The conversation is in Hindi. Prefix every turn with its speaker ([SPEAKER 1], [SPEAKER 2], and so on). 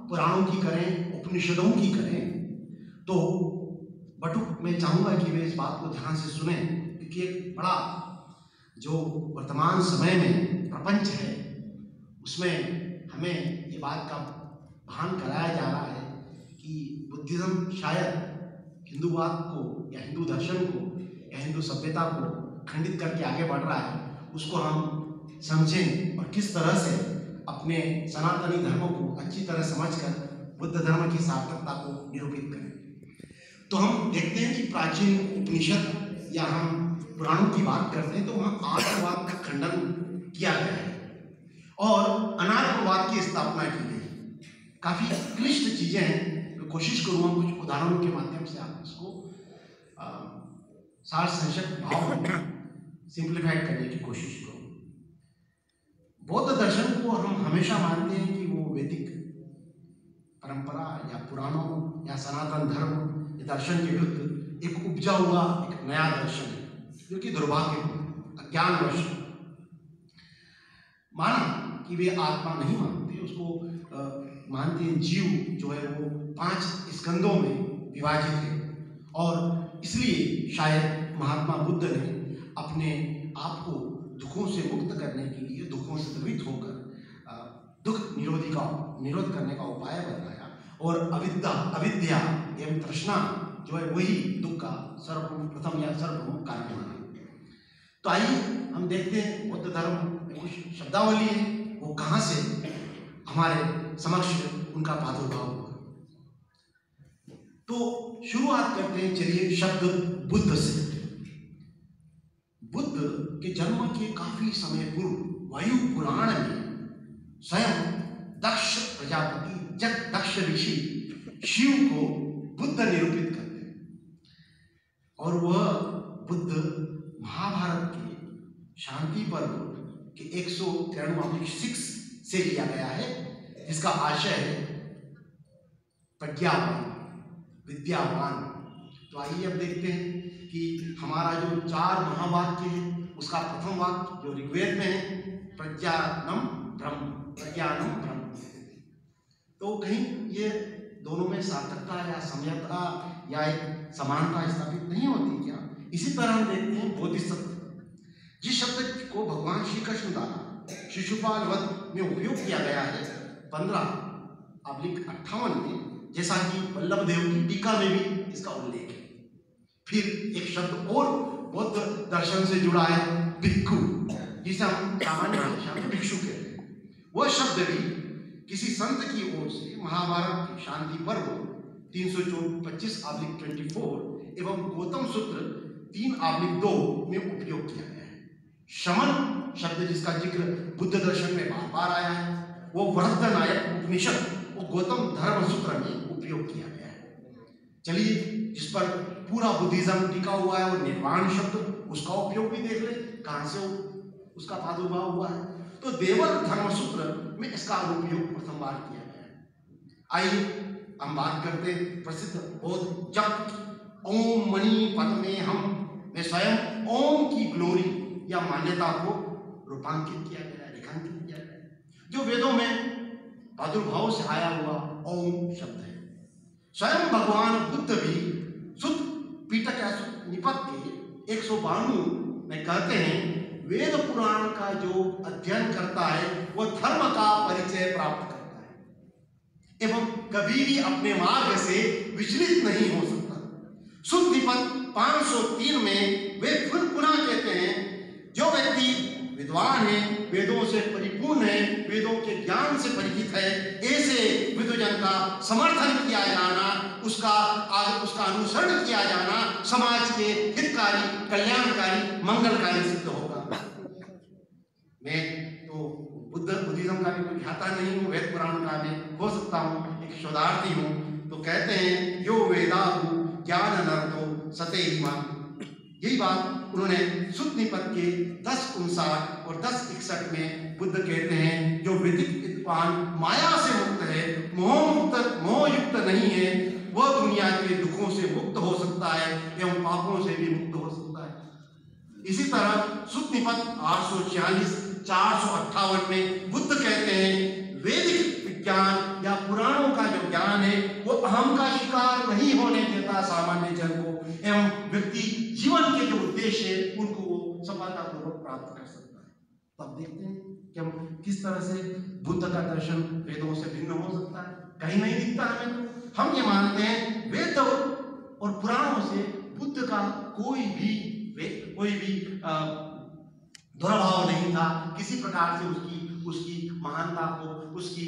[SPEAKER 1] पुराणों की करें, उपनिषदों की करें, तो बटुक मैं चाहूँगा कि वे इस बात को ध्यान से सुने, क्योंकि एक बड़ा जो वर्तमान समय में प्रपंच है उसमें हमें ये बात का भान कराया जा रहा है कि बुद्धिज्म शायद हिंदूवाद को या हिंदू दर्शन को या हिंदू सभ्यता को खंडित करके आगे बढ़ रहा है। उसको हम समझें और किस तरह से अपने सनातनी धर्मों को अच्छी तरह समझकर बुद्ध धर्म की सार्थकता को निरूपित करें। तो हम देखते हैं कि प्राचीन उपनिषद या हम पुराणों की बात करते हैं तो वहाँ आर्यवाद का खंडन किया गया है और अनार्यवाद की स्थापना की गई। काफ़ी क्लिष्ट चीज़ें हैं, मैं कोशिश करूँगा कुछ उदाहरणों के माध्यम से आप इसको सार संक्षिप्त भाव में सिंप्लीफाइड करने की कोशिश करूँ। बौद्ध दर्शन को हम हमेशा मानते हैं कि वो वैदिक परंपरा या पुराणों या सनातन धर्म या दर्शन के विरुद्ध एक उपजा हुआ एक नया दर्शन है, जो कि दुर्भाग्यपूर्ण अज्ञानवश माना कि वे आत्मा नहीं मानते, उसको मानते हैं जीव जो है वो 5 स्कंदों में विभाजित है और इसलिए शायद महात्मा बुद्ध ने अपने आप को दुखों से मुक्त करने के लिए, दुखों से द्रवित होकर दुख निरोध करने का उपाय बताया और अविद्या एवं तृष्णा जो है वही दुख का सर्वप्रथम या सर्वप्रमुख कारण माना। तो आइए हम देखते हैं बौद्ध धर्म में कुछ शब्दावली है, वो कहाँ से हमारे समक्ष उनका प्रादुर्भाव हुआ। तो शुरुआत करते हैं चलिए शब्द बुद्ध से। बुद्ध के जन्म के काफी समय पूर्व वायु पुराण में स्वयं दक्ष प्रजापति दक्ष ऋषि शिव को बुद्ध निरूपित करते हैं और वह बुद्ध महाभारत के शांति पर्व के 193 से लिया गया है, जिसका आशय है प्रज्ञावान, विद्यावान। तो आइए अब देखते हैं कि हमारा जो 4 महावाक्य है उसका प्रथम वाक्य जो ऋग्वेद में है प्रज्ञानम ब्रह्म, प्रज्ञानम ब्रह्म। तो कहीं ये दोनों में सार्थकता या समयता या एक समानता स्थापित नहीं होती क्या? इसी तरह हम देखते हैं बोधिसत्व, जिस शब्द को भगवान श्री कृष्ण द्वारा शिशुपाल वध में उपयोग किया गया है 15/58 में, जैसा कि वल्लभ देव की टीका में भी इसका उल्लेख है। फिर एक शब्द और बौद्ध दर्शन से जुड़ा है भिक्षु, जिसे हम सामान्य भाषा में भिक्षु कहते हैं। वह शब्द भी किसी संत की ओर से महाभारत की शांति पर्व 325/24 एवं गौतम सूत्र 3/2 में उपयोग किया गया है। शमन शब्द जिसका जिक्र बुद्ध दर्शन में बार बार आया है, वो वृहद्नायक उपनिषद और गौतम धर्म सूत्र में उपयोग किया गया है। चलिए जिस पर पूरा बुद्धिज्म टिका हुआ है और निर्वाण शब्द, उसका उपयोग भी देख ले कहां से उसका प्रादुर्भाव हुआ है। तो देवर धर्मसूत्र में इसका अनुप्रयोग प्रथम बार किया गया है। आइए हम बात करते हैं प्रसिद्ध बौद्ध जप ओम मणि पद में हम में स्वयं ओम की ग्लोरी या मान्यता को रूपांकित किया गया है, रेखांकित किया गया है, जो वेदों में प्रादुर्भाव से आया हुआ ओम शब्द है। स्वयं भगवान बुद्ध भी सुत पीटक या सुत निपत के 192 में कहते हैं वेद पुराण का जो अध्ययन करता है वह धर्म का परिचय प्राप्त करता है एवं कभी भी अपने मार्ग से विचलित नहीं हो सकता। सुत निपत 503 में वे पुनः कहते हैं जो व्यक्ति विद्वान है, वेदों से परिपूर्ण है, वेदों के ज्ञान से परिचित है, ऐसे विद्वजन का समर्थन किया जाना, उसका अनुसरण किया जाना समाज के हितकारी, कल्याणकारी, मंगलकारी सिद्ध होगा। मैं तो बुद्धिज्म का भी कोई ख्याता नहीं हूँ, वेद पुराण का भी हो सकता हूँ, एक शोधार्थी हूँ। तो कहते हैं यो वेदाहु ज्ञान नर्तो सतेहिमा, यही बात उन्होंने सुत निपत के 10:59 और 10:61 में बुद्ध कहते हैं जो वैदिक विद्वान माया से मुक्त है, मोहयुक्त नहीं है, वह दुनिया के दुखों से मुक्त हो सकता है एवं पापों से भी मुक्त हो सकता है। इसी तरह सुत निपत 846-458 में बुद्ध कहते हैं वैदिक विज्ञान या पुराणों का ज्ञान है वो अहम का शिकार नहीं होने देता सामान्य जन को, एवं व्यक्ति जीवन के जो उद्देश्य है उनको वो सफलतापूर्वक प्राप्त कर सकता है। तो अब देखते हैं कि हम किस तरह से बुद्ध का दर्शन वेदों से भिन्न हो सकता है। कहीं नहीं दिखता हमें। हम ये मानते हैं वेद और पुराणों से बुद्ध का कोई भी दुर्भाव नहीं था, किसी प्रकार से उसकी महानता को, उसकी